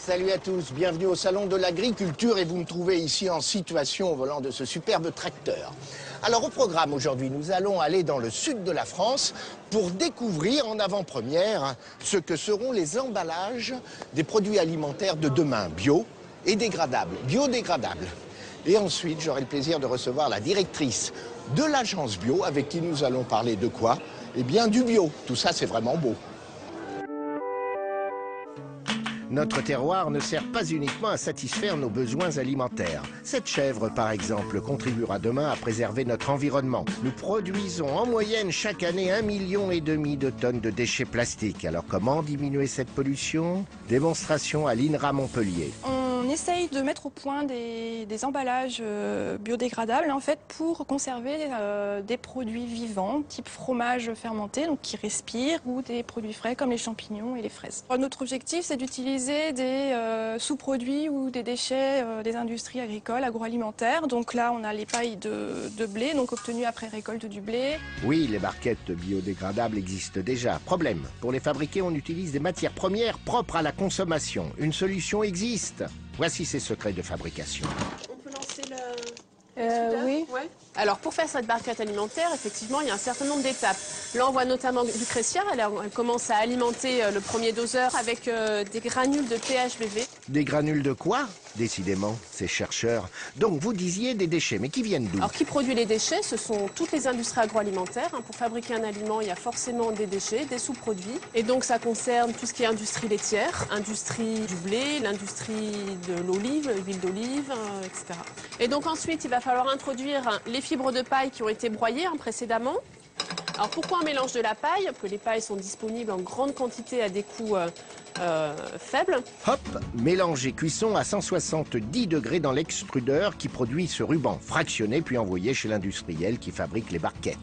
Salut à tous, bienvenue au Salon de l'Agriculture et vous me trouvez ici en situation au volant de ce superbe tracteur. Alors au programme aujourd'hui, nous allons aller dans le sud de la France pour découvrir en avant-première ce que seront les emballages des produits alimentaires de demain, bio et dégradables, biodégradables. Et ensuite, j'aurai le plaisir de recevoir la directrice de l'agence bio avec qui nous allons parler de quoi? Eh bien du bio, tout ça c'est vraiment beau. Notre terroir ne sert pas uniquement à satisfaire nos besoins alimentaires. Cette chèvre, par exemple, contribuera demain à préserver notre environnement. Nous produisons en moyenne chaque année 1,5 million de tonnes de déchets plastiques. Alors comment diminuer cette pollution? Démonstration à l'INRA Montpellier. On essaye de mettre au point des emballages biodégradables en fait, pour conserver des produits vivants, type fromage fermenté, donc qui respire, ou des produits frais comme les champignons et les fraises. Notre objectif, c'est d'utiliser des sous-produits ou des déchets des industries agricoles, agroalimentaires. Donc là, on a les pailles de blé, donc obtenues après récolte du blé. Oui, les barquettes biodégradables existent déjà. Problème, pour les fabriquer, on utilise des matières premières propres à la consommation. Une solution existe. Voici ses secrets de fabrication. On peut lancer le... Oui. Ouais. Alors pour faire cette barquette alimentaire, effectivement, il y a un certain nombre d'étapes. Là, on voit notamment Lucretia, elle commence à alimenter le premier doseur avec des granules de THBV. Des granules de quoi? Décidément, ces chercheurs. Donc vous disiez des déchets, mais qui viennent d'où? Alors qui produit les déchets? Ce sont toutes les industries agroalimentaires. Pour fabriquer un aliment, il y a forcément des déchets, des sous-produits. Et donc ça concerne tout ce qui est industrie laitière, industrie du blé, l'industrie de l'olive, l'huile d'olive, etc. Et donc ensuite, il va falloir introduire les fibres de paille qui ont été broyées précédemment. Alors pourquoi un mélange de la paille? Parce que les pailles sont disponibles en grande quantité à des coûts faibles. Hop, mélange et cuisson à 170 degrés dans l'extrudeur qui produit ce ruban, fractionné puis envoyé chez l'industriel qui fabrique les barquettes.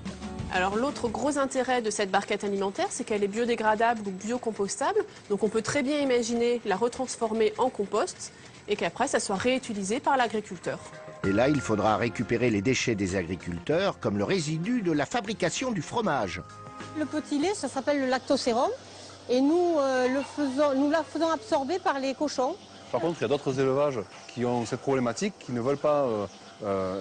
Alors l'autre gros intérêt de cette barquette alimentaire, c'est qu'elle est biodégradable ou biocompostable. Donc on peut très bien imaginer la retransformer en compost et qu'après ça soit réutilisé par l'agriculteur. Et là, il faudra récupérer les déchets des agriculteurs comme le résidu de la fabrication du fromage. Le petit lait, ça s'appelle le lactosérum. Et nous la faisons absorber par les cochons. Par contre, il y a d'autres élevages qui ont cette problématique, qui ne veulent pas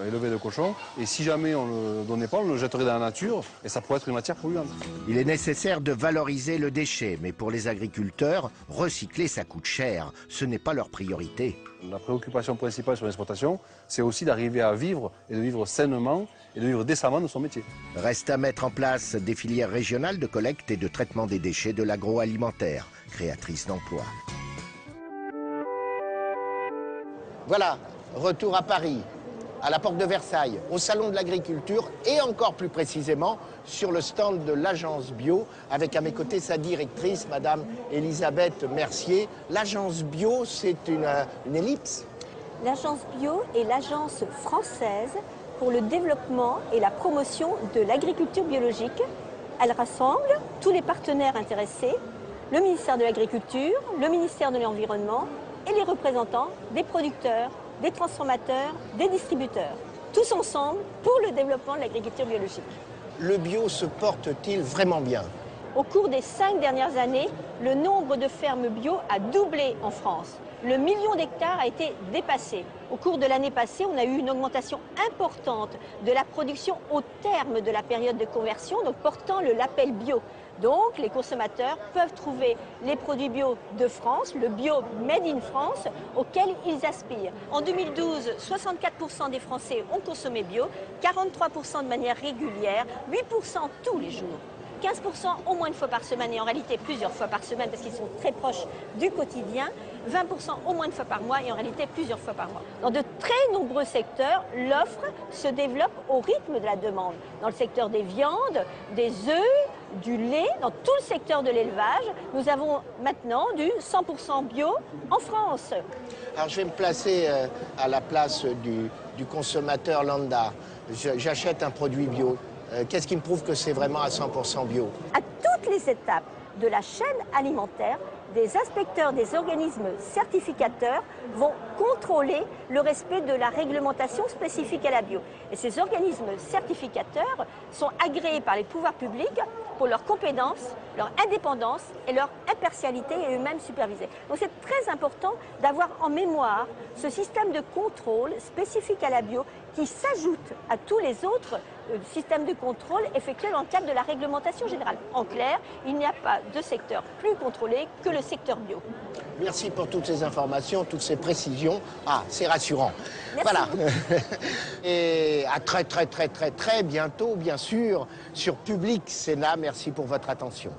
élever de cochons. Et si jamais on ne le donnait pas, on le jetterait dans la nature et ça pourrait être une matière polluante. Il est nécessaire de valoriser le déchet, mais pour les agriculteurs, recycler ça coûte cher. Ce n'est pas leur priorité. La préoccupation principale sur l'exploitation, c'est aussi d'arriver à vivre et de vivre sainement et de vivre décemment de son métier. Reste à mettre en place des filières régionales de collecte et de traitement des déchets de l'agroalimentaire, créatrices d'emplois. Voilà, retour à Paris, à la porte de Versailles, au Salon de l'Agriculture et encore plus précisément sur le stand de l'agence bio avec à mes côtés sa directrice, Madame Elisabeth Mercier. L'agence bio, c'est une ellipse? L'agence bio est l'agence française pour le développement et la promotion de l'agriculture biologique. Elle rassemble tous les partenaires intéressés, le ministère de l'Agriculture, le ministère de l'Environnement et les représentants des producteurs, des transformateurs, des distributeurs. Tous ensemble pour le développement de l'agriculture biologique. Le bio se porte-t-il vraiment bien? Au cours des 5 dernières années, le nombre de fermes bio a doublé en France. Le 1 million d'hectares a été dépassé. Au cours de l'année passée, on a eu une augmentation importante de la production au terme de la période de conversion, donc portant le label bio. Donc, les consommateurs peuvent trouver les produits bio de France, le bio Made in France, auquel ils aspirent. En 2012, 64% des Français ont consommé bio, 43% de manière régulière, 8% tous les jours. 15% au moins une fois par semaine et en réalité plusieurs fois par semaine parce qu'ils sont très proches du quotidien, 20% au moins une fois par mois et en réalité plusieurs fois par mois. Dans de très nombreux secteurs, l'offre se développe au rythme de la demande. Dans le secteur des viandes, des œufs, du lait, dans tout le secteur de l'élevage, nous avons maintenant du 100% bio en France. Alors je vais me placer à la place du consommateur lambda. J'achète un produit bio. Qu'est-ce qui me prouve que c'est vraiment à 100% bio? À toutes les étapes de la chaîne alimentaire, des inspecteurs des organismes certificateurs vont contrôler le respect de la réglementation spécifique à la bio. Et ces organismes certificateurs sont agréés par les pouvoirs publics pour leur compétence, leur indépendance et leur impartialité et eux-mêmes supervisés. Donc c'est très important d'avoir en mémoire ce système de contrôle spécifique à la bio qui s'ajoute à tous les autres systèmes de contrôle effectués dans le cadre de la réglementation générale. En clair, il n'y a pas de secteur plus contrôlé que le secteur bio. Merci pour toutes ces informations, toutes ces précisions. Ah, c'est rassurant. Merci. Voilà. Et à très bientôt, bien sûr, sur Public Sénat. Merci pour votre attention.